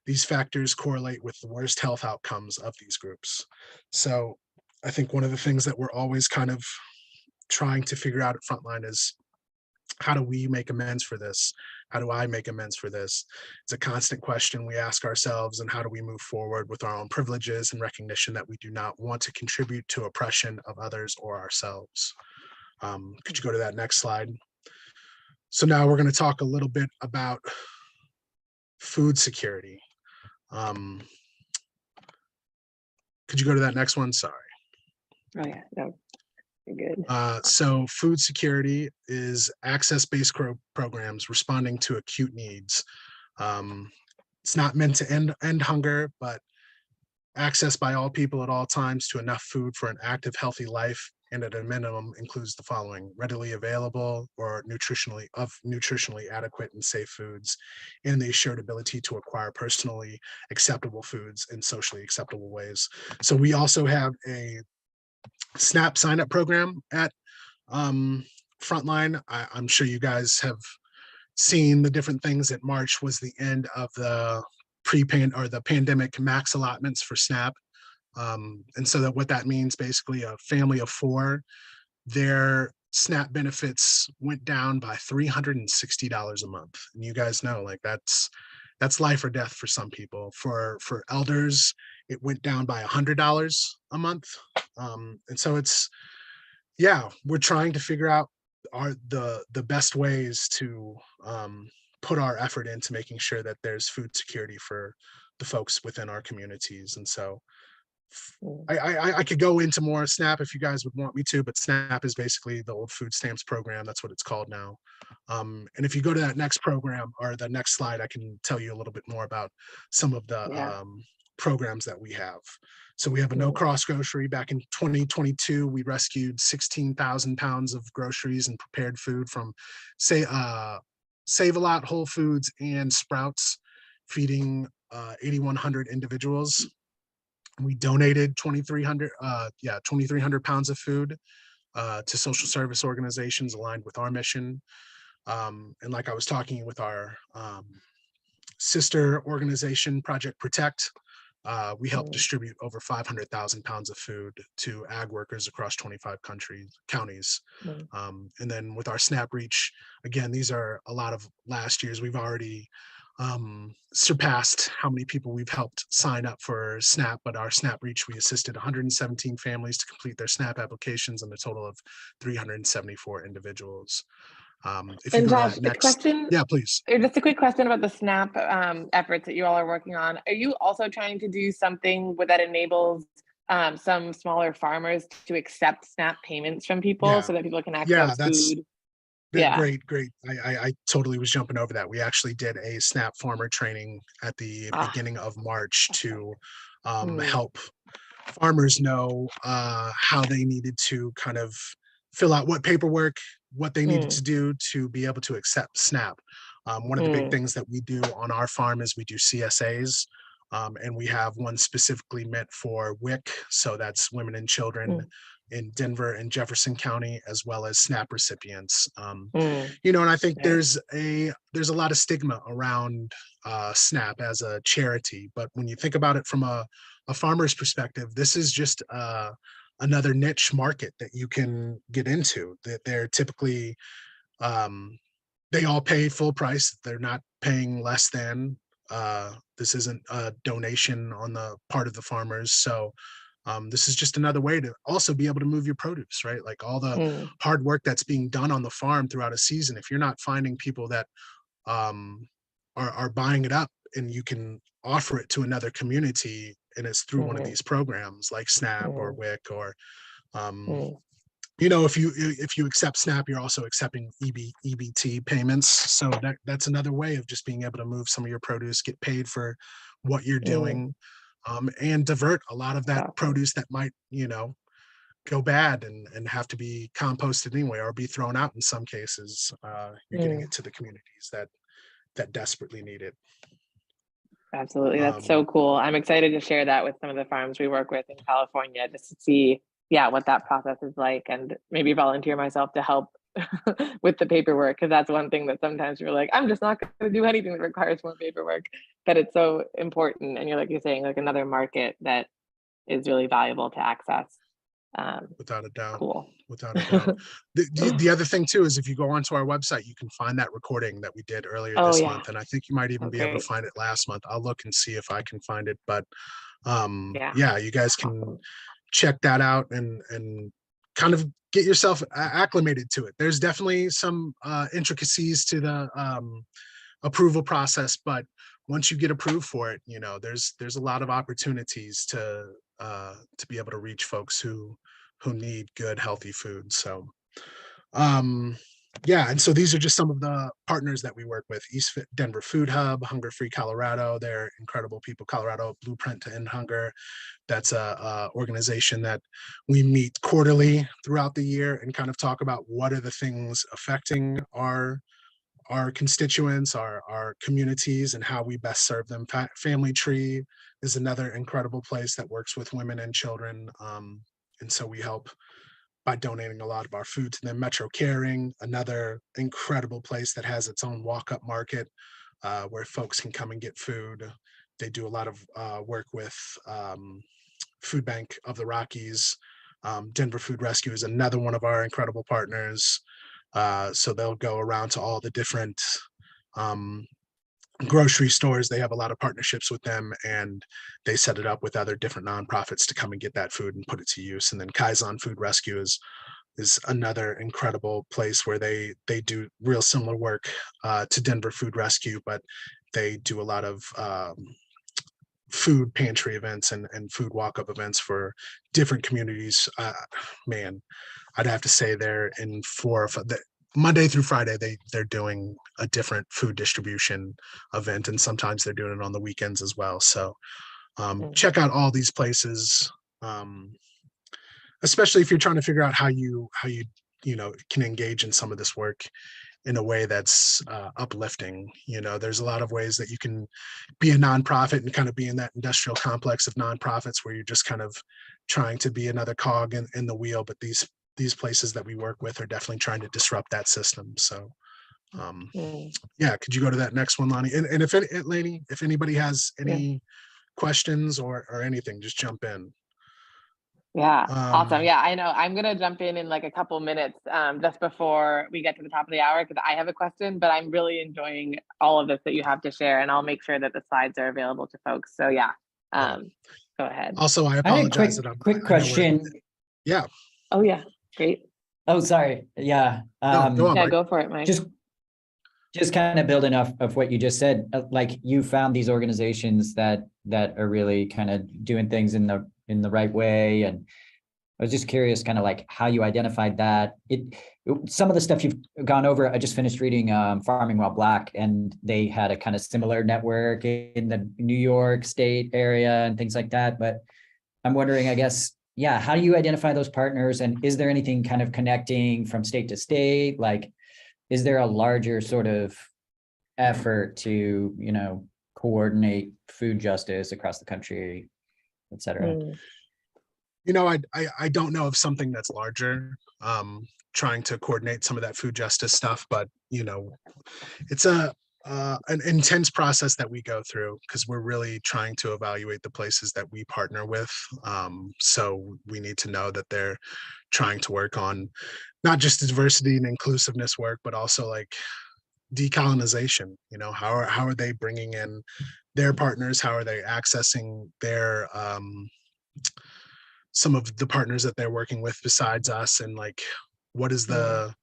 These factors correlate with the worst health outcomes of these groups. So I think one of the things that we're always kind of trying to figure out at Frontline is, how do we make amends for this? How do I make amends for this? It's a constant question we ask ourselves, and how do we move forward with our own privileges and recognition that we do not want to contribute to oppression of others or ourselves. Could you go to that next slide? So now we're going to talk a little bit about food security. Could you go to that next one? Sorry. Oh yeah, no, you're good. So food security is access-based programs responding to acute needs. It's not meant to end hunger, but access by all people at all times to enough food for an active, healthy life, and at a minimum includes the following: readily available or nutritionally adequate and safe foods, and the assured ability to acquire personally acceptable foods in socially acceptable ways. So we also have a SNAP sign-up program at Frontline. I'm sure you guys have seen the different things. That March was the end of the the pandemic max allotments for SNAP. And so that what that means, basically a family of 4, their SNAP benefits went down by $360 a month. And you guys know, like, that's life or death for some people. For elders, it went down by $100 a month. And so it's, yeah, we're trying to figure out the best ways to put our effort into making sure that there's food security for the folks within our communities. And so I could go into more SNAP if you guys would want me to, but SNAP is basically the old food stamps program. That's what it's called now. And if you go to that next program or the next slide, I can tell you a little bit more about some of the programs that we have. So we have a no cross grocery. Back in 2022, we rescued 16,000 pounds of groceries and prepared food from Save-A-Lot, Whole Foods, and Sprouts, feeding 8,100 individuals. We donated 2,300 pounds of food to social service organizations aligned with our mission. And like I was talking with our sister organization, Project Protect, we helped distribute over 500,000 pounds of food to ag workers across 25 counties. And then with our SNAP reach, again, these are a lot of last year's. We've already surpassed how many people we've helped sign up for SNAP, but our SNAP reach, we assisted 117 families to complete their SNAP applications and a total of 374 individuals. If you And go Josh, to that next, question, yeah, please. just a quick question about the SNAP efforts that you all are working on. Are you also trying to do something that enables some smaller farmers to accept SNAP payments from people so that people can access food? Great. I totally was jumping over that. We actually did a SNAP farmer training at the beginning of March to help farmers know how they needed to kind of fill out what paperwork, what they needed to do to be able to accept SNAP. One of the big things that we do on our farm is we do CSAs, and we have one specifically meant for WIC, so that's women and children in Denver and Jefferson County, as well as SNAP recipients. You know, and I think there's a lot of stigma around SNAP as a charity, but when you think about it from a farmer's perspective, this is just another niche market that you can get into. That they're typically They all pay full price. They're not paying less than. This isn't a donation on the part of the farmers. So this is just another way to also be able to move your produce, right? Like all the hard work that's being done on the farm throughout a season. If you're not finding people that are buying it up, and you can offer it to another community, and it's through one of these programs like SNAP or WIC or if you accept SNAP, you're also accepting EBT payments. So that's another way of just being able to move some of your produce, get paid for what you're doing, and divert a lot of that produce that might, go bad and have to be composted anyway, or be thrown out in some cases. You're getting it to the communities that desperately need it. Absolutely. That's so cool. I'm excited to share that with some of the farms we work with in California, just to see what that process is like, and maybe volunteer myself to help with the paperwork, because that's one thing that sometimes you're like, I'm just not going to do anything that requires more paperwork, but it's so important. And you're saying, like another market that is really valuable to access. Without a doubt. Cool. Without a doubt. The other thing too is if you go onto our website, you can find that recording that we did earlier this month, and I think you might even be able to find it last month. I'll look and see if I can find it, but you guys can check that out and kind of get yourself acclimated to it. There's definitely some intricacies to the approval process, but once you get approved for it, there's a lot of opportunities to be able to reach folks who need good, healthy food. So and so these are just some of the partners that we work with. East Denver Food Hub, Hunger Free Colorado, they're incredible people. Colorado Blueprint to End Hunger, that's a organization that we meet quarterly throughout the year and kind of talk about what are the things affecting our constituents, our communities, and how we best serve them. Family Tree is another incredible place that works with women and children, and so we help by donating a lot of our food to them. Metro Caring, another incredible place that has its own walk-up market where folks can come and get food. They do a lot of work with Food Bank of the Rockies. Denver Food Rescue is another one of our incredible partners. So they'll go around to all the different grocery stores. They have a lot of partnerships with them, and they set it up with other different nonprofits to come and get that food and put it to use. And then Kaizen Food Rescue is another incredible place where they do real similar work to Denver Food Rescue, but they do a lot of food pantry events and food walk-up events for different communities. Man, I'd have to say they're in Monday through Friday, they're doing a different food distribution event, and sometimes they're doing it on the weekends as well. So check out all these places, especially if you're trying to figure out how you can engage in some of this work in a way that's uplifting. There's a lot of ways that you can be a nonprofit and kind of be in that industrial complex of nonprofits where you're just kind of trying to be another cog in the wheel, but these places that we work with are definitely trying to disrupt that system. So could you go to that next one, Lonnie? And if anybody has any questions or anything, just jump in. Awesome. I know I'm gonna jump in like a couple minutes just before we get to the top of the hour, because I have a question, but I'm really enjoying all of this that you have to share, and I'll make sure that the slides are available to folks. So go ahead. Also, I apologize. Quick question. Oh yeah, great. Oh, sorry. Go on, go for it, Mike. Just kind of building off of what you just said, like you found these organizations that are really kind of doing things in the right way, and I was just curious, kind of like how you identified that. Some of the stuff you've gone over, I just finished reading Farming While Black, and they had a kind of similar network in the New York State area and things like that. But I'm wondering, I guess, how do you identify those partners, and is there anything kind of connecting from state to state? Like, is there a larger sort of effort to, coordinate food justice across the country, et cetera? I don't know of something that's larger, trying to coordinate some of that food justice stuff, but it's an intense process that we go through because we're really trying to evaluate the places that we partner with. So we need to know that they're trying to work on not just diversity and inclusiveness work, but also like decolonization. You know, how are they bringing in their partners? How are they accessing their some of the partners that they're working with besides us, and like what is the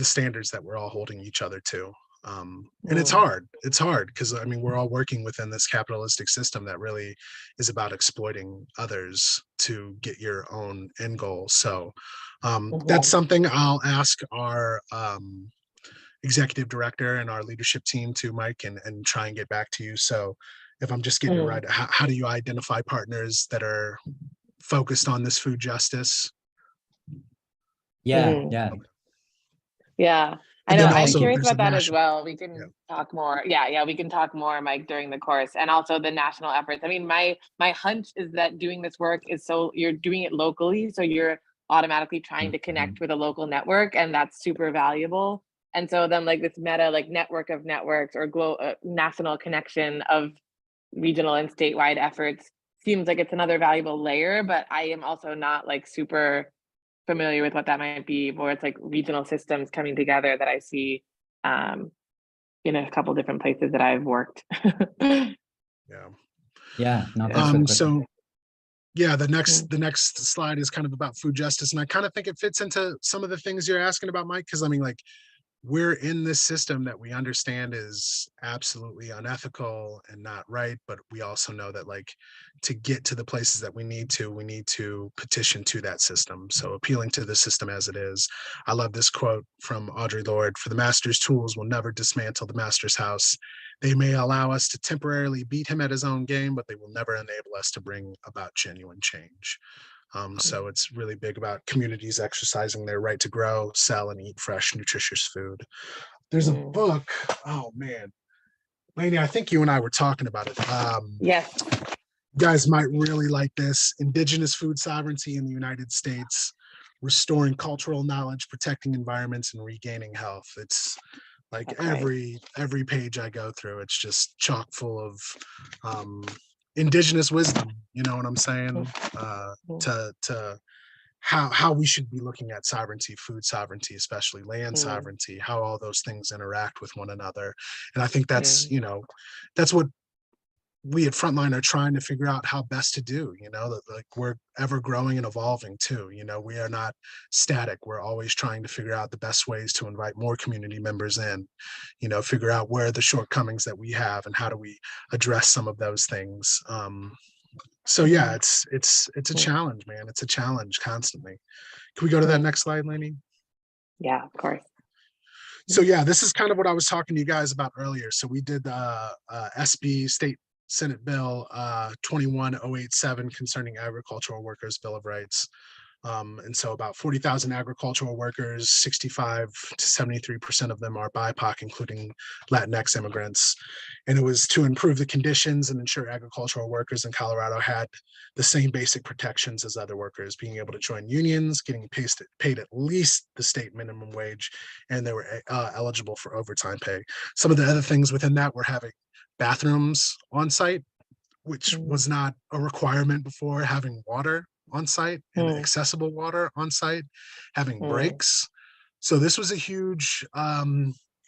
standards that we're all holding each other to? And it's hard because I mean we're all working within this capitalistic system that really is about exploiting others to get your own end goal. So that's something I'll ask our executive director and our leadership team to, Mike, and try and get back to you. So if I'm just getting it right, how do you identify partners that are focused on this food justice? Yeah, yeah. Yeah, I And know. then I'm also curious there's a about that as national, well. We can talk more. Yeah, we can talk more, Mike, during the course, and also the national efforts. I mean, my hunch is that doing this work is so you're doing it locally, so you're automatically trying to connect with a local network, and that's super valuable. And so then like this meta like network of networks or national connection of regional and statewide efforts seems like it's another valuable layer, but I am also not like super familiar with what that might be, where it's like regional systems coming together that I see in a couple different places that I've worked. yeah. Yeah, no, thanks for the question. So yeah, the next slide is kind of about food justice, and I kind of think it fits into some of the things you're asking about, Mike, because I mean, like, we're in this system that we understand is absolutely unethical and not right, but we also know that like to get to the places that we need to petition to that system. So appealing to the system as it is. I love this quote from Audre Lorde: "For the master's tools will never dismantle the master's house. They may allow us to temporarily beat him at his own game, but they will never enable us to bring about genuine change." So it's really big about communities exercising their right to grow, sell, and eat fresh, nutritious food. There's a book. Oh man, Lainey, I think you and I were talking about it. Yes. You guys might really like this: Indigenous Food Sovereignty in the United States, Restoring Cultural Knowledge, Protecting Environments, and Regaining Health. It's like every page I go through, it's just chock full of indigenous wisdom. You know what I'm saying? To how we should be looking at sovereignty, food sovereignty, especially land sovereignty, how all those things interact with one another. And I think that's, you know, that's what we at Frontline are trying to figure out how best to do. You know, that like we're ever growing and evolving too. You know, we are not static. We're always trying to figure out the best ways to invite more community members in, you know, figure out where are the shortcomings that we have and how do we address some of those things. So yeah, it's a challenge, man. It's a challenge constantly. Can we go to that next slide, Lainey? Yeah, of course. So yeah, this is kind of what I was talking to you guys about earlier. So we did the SB State Senate Bill 21087 concerning agricultural workers' Bill of Rights. And so about 40,000 agricultural workers, 65 to 73% of them are BIPOC, including Latinx immigrants. And it was to improve the conditions and ensure agricultural workers in Colorado had the same basic protections as other workers, being able to join unions, getting paid at least the state minimum wage, and they were eligible for overtime pay. Some of the other things within that were having bathrooms on site, which was not a requirement before, having water on site and accessible water on site, having breaks. So this was a huge,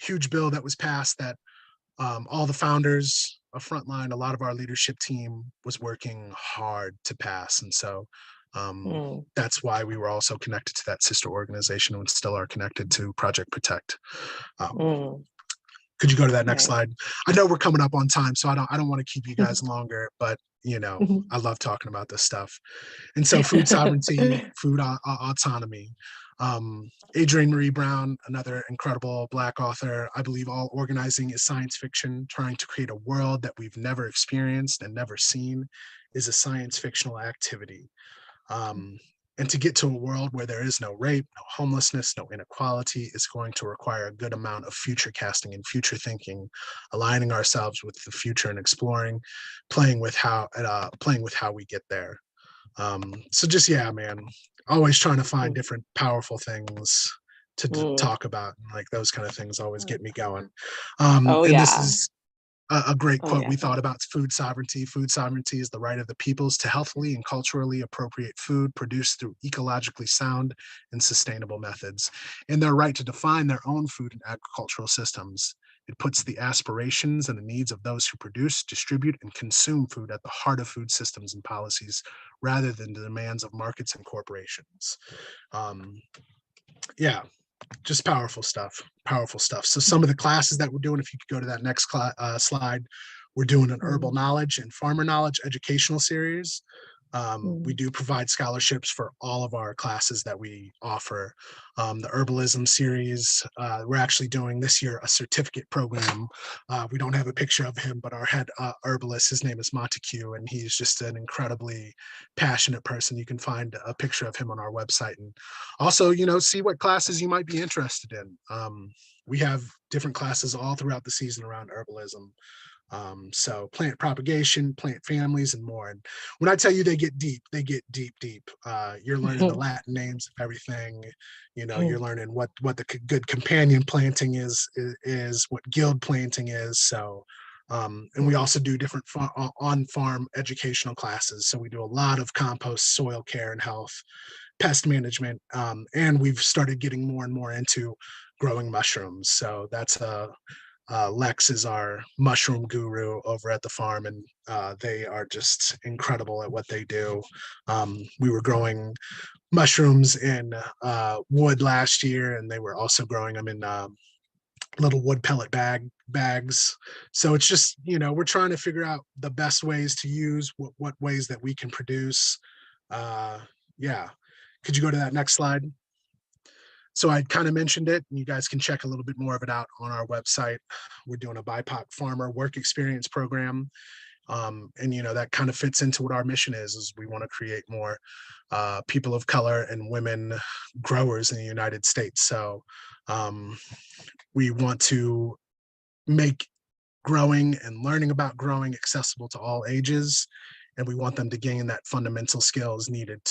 huge bill that was passed that all the founders of Frontline, a lot of our leadership team was working hard to pass. And so that's why we were also connected to that sister organization and still are connected to Project Protect. Could you go to that next slide? I know we're coming up on time, so I don't want to keep you guys longer, but you know, I love talking about this stuff. And so food sovereignty, food autonomy. Adrienne Marie Brown, another incredible Black author. I believe all organizing is science fiction. Trying to create a world that we've never experienced and never seen is a science fictional activity. And to get to a world where there is no rape, no homelessness, no inequality is going to require a good amount of future casting and future thinking, aligning ourselves with the future and exploring, playing with how we get there. So just, yeah, man, always trying to find different powerful things talk about. And like those kind of things always get me going. Oh And this yeah. is a great Oh quote yeah. we thought about: food sovereignty. Food sovereignty is the right of the peoples to healthily and culturally appropriate food produced through ecologically sound and sustainable methods, and their right to define their own food and agricultural systems. It puts the aspirations and the needs of those who produce, distribute, and consume food at the heart of food systems and policies, rather than the demands of markets and corporations. Yeah, just powerful stuff. Powerful stuff. So some of the classes that we're doing, if you could go to that next slide, we're doing an herbal knowledge and farmer knowledge educational series. We do provide scholarships for all of our classes that we offer. The herbalism series, we're actually doing this year a certificate program. We don't have a picture of him, but our head herbalist, his name is Montague, and he's just an incredibly passionate person. You can find a picture of him on our website, and also, see what classes you might be interested in. We have different classes all throughout the season around herbalism. So plant propagation, plant families, and more. And when I tell you they get deep, they get deep, deep. You're learning the Latin names of everything. You're learning what the good companion planting is, what guild planting is. So, and we also do different on-farm educational classes. So we do a lot of compost, soil care and health, pest management, and we've started getting more and more into growing mushrooms. So that's Lex is our mushroom guru over at the farm, and they are just incredible at what they do. We were growing mushrooms in wood last year, and they were also growing them in little wood pellet bags. So it's just, we're trying to figure out the best ways to use, what ways that we can produce. Yeah. Could you go to that next slide? So I kind of mentioned it, and you guys can check a little bit more of it out on our website. We're doing a BIPOC farmer work experience program. And that kind of fits into what our mission is we want to create more people of color and women growers in the United States. So we want to make growing and learning about growing accessible to all ages. And we want them to gain that fundamental skills needed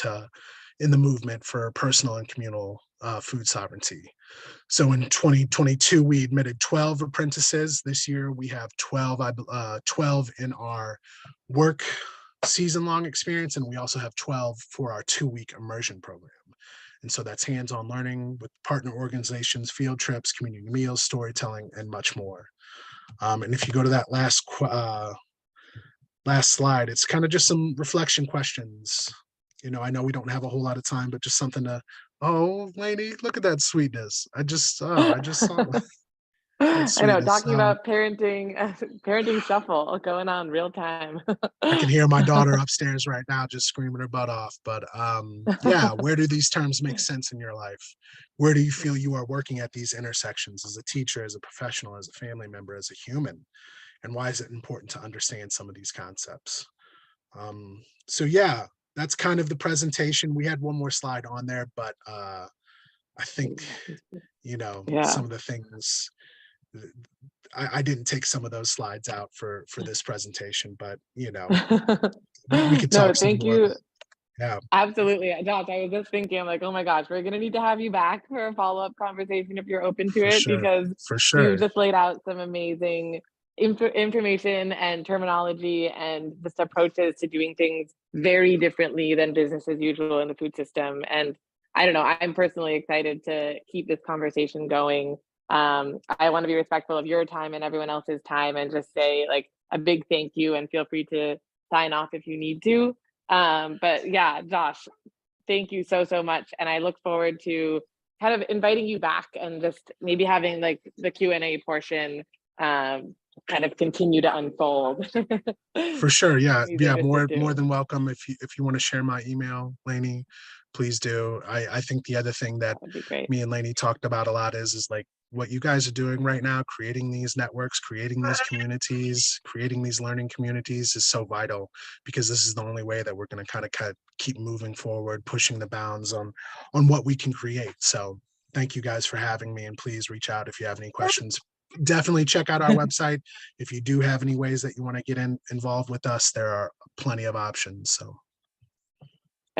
in the movement for personal and communal food sovereignty. So in 2022, we admitted 12 apprentices. This year, we have 12 in our work season-long experience, and we also have 12 for our 2-week immersion program. And so that's hands-on learning with partner organizations, field trips, community meals, storytelling, and much more. And if you go to that last slide, it's kind of just some reflection questions. I know we don't have a whole lot of time, but just something to, oh, lady, look at that sweetness. I just saw that I know, talking about parenting shuffle going on real time. I can hear my daughter upstairs right now just screaming her butt off. But yeah, where do these terms make sense in your life? Where do you feel you are working at these intersections as a teacher, as a professional, as a family member, as a human? And why is it important to understand some of these concepts? So yeah, that's kind of the presentation. We had one more slide on there, but I think, some of the things, I didn't take some of those slides out for this presentation, but we could talk some thank more. you. Yeah, Absolutely. Josh, I was just thinking, I'm like, oh my gosh, we're going to need to have you back for a follow-up conversation if you're open to it, because for sure. you just laid out some amazing information and terminology and just approaches to doing things very differently than business as usual in the food system. And I don't know, I'm personally excited to keep this conversation going. I want to be respectful of your time and everyone else's time, and just say like a big thank you, and feel free to sign off if you need to. But yeah, Josh, thank you so much. And I look forward to kind of inviting you back and just maybe having like the Q&A portion kind of continue to unfold. For sure. Yeah. Yeah. More do. than welcome. If you want to share my email, Lainey, please do. I think the other thing that would be great. Me and Lainey talked about a lot is like what you guys are doing right now, creating these networks, creating these communities, creating these learning communities is so vital, because this is the only way that we're going to kind of keep moving forward, pushing the bounds on what we can create. So thank you guys for having me, and please reach out if you have any questions. Definitely check out our website. If you do have any ways that you want to get involved with us, there are plenty of options. So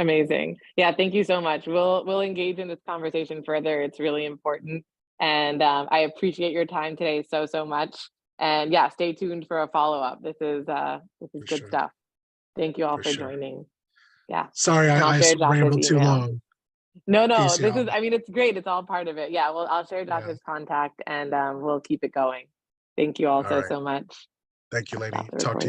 Amazing. Yeah, thank you so much. We'll engage in this conversation further. It's really important. And I appreciate your time today so much. And yeah, stay tuned for a follow-up. This is For good sure. stuff. Thank you all For for sure. joining. Yeah. Sorry, And I'll I share Josh's rambled too email. long. No, Peace, this y'all. is, I mean, it's great. It's all part of it. Yeah, well, I'll share Yeah. Josh's contact and we'll keep it going. Thank you all All right. so much. Thank you, lady. Stop the Talk to you. recording.